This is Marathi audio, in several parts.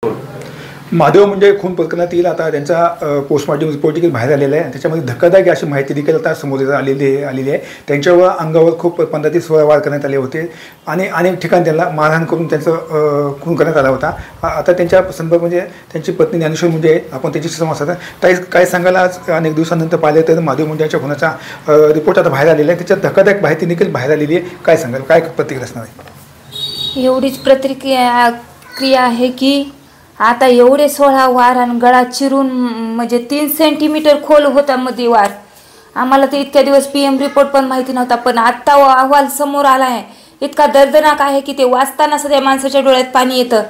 महादेव मुंडे खून प्रकरणातील आता त्यांचा पोस्टमॉर्टम रिपोर्ट देखील बाहेर आलेला आहे. त्याच्यामध्ये धक्कादायक अशी माहिती देखील आता समोर आलेली आहे. त्यांच्यावर अंगावर खूप 15 ते 16 वार करण्यात आले होते आणि अनेक ठिकाणी त्यांना मारहाण करून त्यांचं खून करण्यात आला होता. आता त्यांच्या संदर्भात म्हणजे त्यांची पत्नी ज्ञानेश्वर मुंडे आपण त्यांच्याशी संवाद साधला. काय सांगायला आज अनेक दिवसानंतर पाहिले तर महादेव मुंडे यांच्या खुनाचा रिपोर्ट आता बाहेर आलेला आहे. त्याच्यात धक्कादायक माहिती देखील बाहेर आलेली आहे. काय सांगाल, काय प्रतिक्रिया असणार आहे? एवढीच क्रिया आहे की आता एवढे 16 वार आणि गळा चिरून म्हणजे 3 सेंटीमीटर खोल होता मध्ये वार. आम्हाला तर इतक्या दिवस PM रिपोर्ट पण माहिती नव्हता, पण आत्ता अहवाल समोर आला आहे. इतका दर्दनाक आहे की ते वाचताना सध्या माणसाच्या डोळ्यात पाणी येतं.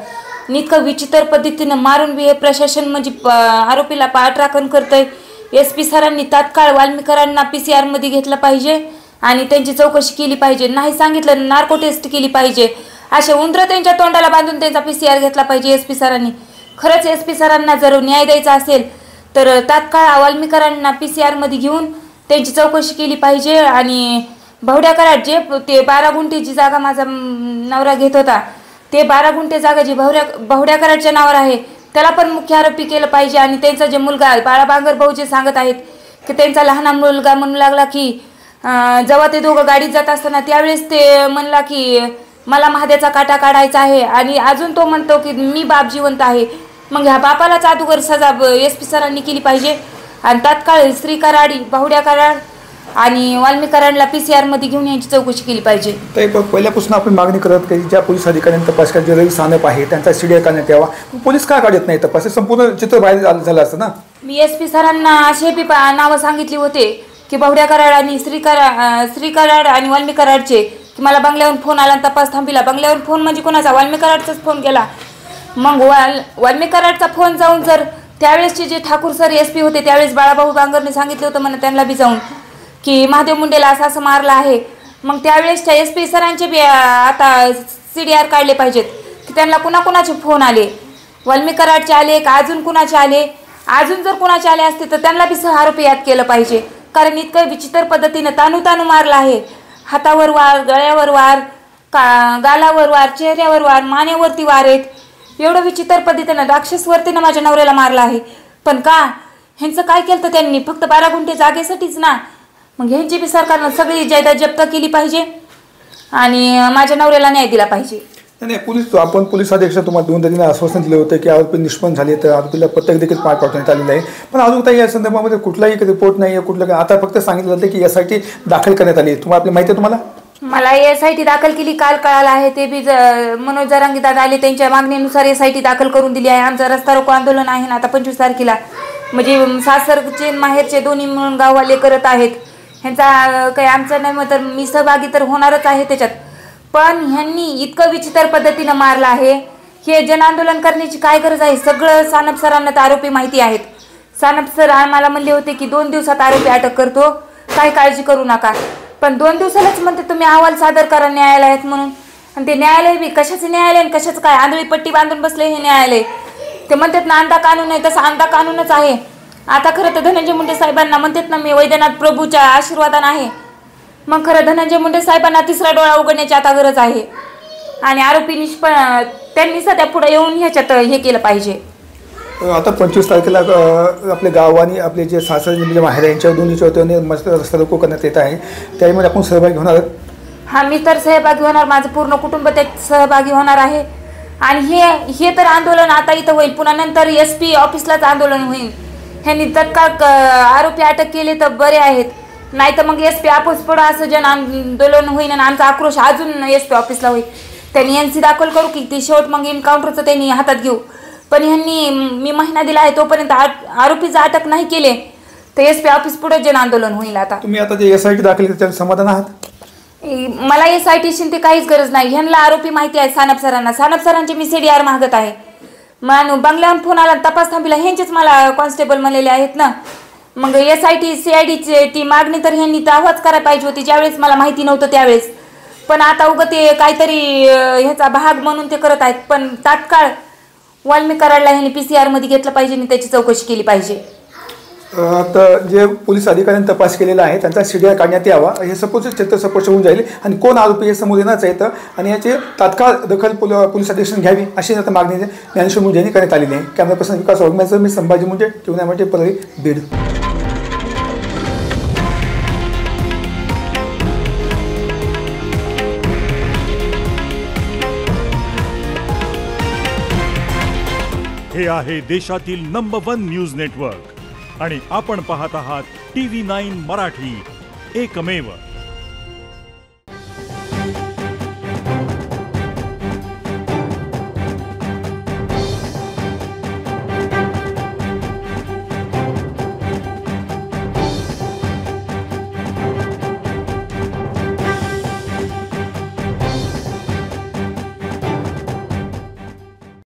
इतकं विचित्र पद्धतीनं मारून बी हे प्रशासन म्हणजे आरोपीला पाठराखण करतंय. SP सरांनी तात्काळ वाल्मीकरांना PCR मध्ये घेतलं पाहिजे आणि त्यांची चौकशी केली पाहिजे. नाही सांगितलं नार्को टेस्ट केली पाहिजे. असे उंदरं त्यांच्या तोंडाला बांधून त्यांचा PCR घेतला पाहिजे SP सरांनी. खरंच SP सरांना जर न्याय द्यायचा असेल तर तात्काळ वाल्मीकरांना PCR मध्ये घेऊन त्यांची चौकशी केली पाहिजे. आणि बहुड्या कराड जे ते 12 गुंठेची जागा माझा नवरा घेत होता, ते 12 गुंठे जागा जी बहुड्या कराडच्या नावावर आहे त्याला पण मुख्य आरोपी केलं पाहिजे. आणि त्यांचा जे मुलगा बाळा बांगर भाऊ जे सांगत आहेत की त्यांचा लहान मुलगा म्हणू लागला की जेव्हा ते दोघं गाडीत जात असताना त्यावेळेस ते म्हणला की मला महादेचा काटा काढायचा आहे आणि अजून तो म्हणतो की मी बाप जिवंत आहे. मग ह्या बापालाच अगोदर सजा SP सरांनी केली पाहिजे आणि तात्काळ श्री कराड, बहुड्या कराड आणि वाल्मीकरांना PCR मध्ये घेऊन यांची चौकशी केली पाहिजे. तर पहिल्यापासून आपण मागणी करत की ज्या पोलीस अधिकाऱ्यांनी तपास जे रवी सानप आहे त्यांचा CDI करण्यात यावा. पोलीस का काढत नाही तपास? संपूर्ण चित्र बाहेर झालं असतं ना. मी SP सरांना असे बी नावं सांगितली होते की बहुड्या कराड आणि श्री कराड आणि वाल्मीकराडचे की मला बंगल्यावरून फोन आला आणि तपास थांबिला. बंगल्यावरून फोन म्हणजे कोणाचा? वाल्मीकराडचाच फोन केला. मग वाल्मीकराडचा फोन जाऊन जर त्यावेळेसचे जे ठाकूर सर SP होते त्यावेळेस बाळाभाऊ बांगरने सांगितलं होतं म्हणा त्यांना बी जाऊन की महादेव मुंडेला असं मारलं आहे. मग त्यावेळेसच्या SP सरांचे बी आता CDR काढले पाहिजेत की त्यांना कुणाकुणाचे फोन आले. वाल्मीकराडचे आले का अजून कुणाचे आले? अजून जर कुणाचे आले असते तर त्यांना बी सह आरोपी याद केलं पाहिजे. कारण इतकं विचित्र पद्धतीनं तानू मारलं आहे. हातावर वार, गळ्यावर वार, गालावर वार, चेहऱ्यावर वार, मानेवरती वार आहेत. एवढं विचित्र पद्धतीनं राक्षसवरतीनं माझ्या नवऱ्याला मारलं आहे. पण का? ह्यांचं काय केलं तर त्यांनी? फक्त 12 गुंठे जागेसाठीच ना. मग ह्यांची बी सरकारनं सगळी जायदाद जप्त केली पाहिजे आणि माझ्या नवऱ्याला न्याय दिला पाहिजे. नाही, आपण पोलीस अधीक्षक तुम्हाला 2 दिवसांनी आश्वासन दिलं होतं की आरोपी निष्पन्न झाले तर आरोपीला पत्रक देखील पाठवण्यात आलेलं आहे. पण अजून काही या संदर्भामध्ये कुठलाही रिपोर्ट नाही आहे, कुठलं आता फक्त सांगितलं जातं की SIT दाखल करण्यात आली. तुम्हाला आपली माहिती आहे? तुम्हाला मला SIT दाखल केली काल कळालं आहे. ते बी मनोज जरांगे दादा आले त्यांच्या मागणीनुसार SIT दाखल करून दिली आहे. आमचं रस्ता रोको आंदोलन आहे ना आता 25 तारखेला, म्हणजे सासरचे माहेरचे दोन्ही मिळून गाववाले करत आहेत. ह्यांचा काही आमचं नाही मग तर मी सहभागी तर होणारच आहे त्याच्यात. पण ह्यांनी इतकं विचित्र पद्धतीनं मारलं आहे. हे जन आंदोलन करण्याची काय गरज आहे? सगळं सानप सरांना तर आरोपी माहिती आहेत. सानप सर आम्हाला म्हणले होते की 2 दिवसात आरोपी अटक करतो, काय काळजी करू नका. पण 2 दिवसालाच म्हणते तुम्ही अहवाल सादर करा न्यायालयात म्हणून. आणि ते न्यायालय बी कशाचं न्यायालय आणि कशाचं काय? आंधळी पट्टी बांधून बसले हे न्यायालय. ते म्हणतात ना अंधा कानून आहे, तसं अंधा कानूनच आहे. आता खरं तर धनंजय मुंडे साहेबांना म्हणतात ना मी वैद्यनाथ प्रभूच्या आशीर्वादानं आहे. मग खरं धनंजय मुंडे साहेबांना 3रा डोळा उघडण्याची आता गरज आहे. आणि आरोपी त्यांनी सध्या पुढे येऊन ह्याच्यात हे केलं पाहिजे. आता 25 तारखेला आपले गाव आणि आपले जे सासर माहेर यांच्या दोन्हीच्या वतीने मस्त रस्ता रोको करण्यात येत आहे. त्यामध्ये आपण सहभागी होणार? हा, मी तर सहभागी होणार. माझं पूर्ण कुटुंब त्यात सहभागी होणार आहे. आणि हे तर आंदोलन आता इथं होईल, पुन्हा नंतर SP ऑफिसलाच आंदोलन होईल. ह्यांनी तत्काळ आरोपी अटक केले तर बरे आहेत, नाही तर मग SP ऑफिस पुढं असं जन आंदोलन होईल आणि आमचा आक्रोश अजून SP ऑफिसला होईल. त्यांनी NC दाखल करू की ते शेवट मग एन्काउंटरचं त्यांनी हातात घेऊ. पण ह्यांनी मी महिना दिला आहे तोपर्यंत आरोपीचा अटक नाही केले तर SP ऑफिस पुढे जन आंदोलन होईल. आता तुम्ही आता जे SIT दाखल केली त्याचं समाधान आहात? मला SITशी ते काहीच गरज नाही. ह्यांना आरोपी माहिती आहे सानप सरांना. सानप सरांचे मी CDR मागत आहे. मग बंगल्यावर फोन आला तपास थांबिला ह्यांचेच मला कॉन्स्टेबल म्हणलेले आहेत ना. मग SIT CIDची ती मागणी तर ह्यांनी तेव्हाच करायला पाहिजे होती ज्यावेळेस मला माहिती नव्हतं त्यावेळेस. पण आता उगं ते काहीतरी ह्याचा भाग म्हणून ते करत आहेत. पण तात्काळ वाल्मीकराडला ह्यांनी PCR मध्ये घेतलं पाहिजे आणि त्याची चौकशी केली पाहिजे. तर जे पोलीस अधिकाऱ्यांनी तपास केलेला आहे त्यांचा सीडीआर काढण्यात यावा हे सपोज चित्र स्पष्ट होऊन जाईल आणि कोण आरोपी हे समोर येणारच येतं आणि याची तात्काळ दखल पोलीस अधीक्षक घ्यावी अशी आता मागणी ज्ञानेश्वर मुंडे यांनी करण्यात आलेली आहे. कॅमेरा पर्सन विकास वाघमारेसह मी संभाजी मुंडे, टीव्ही परळी, बीड. हे आहे देशातील नंबर 1 न्यूज नेटवर्क आणि आपण पाहत आहात TV9 मराठी, एकमेव.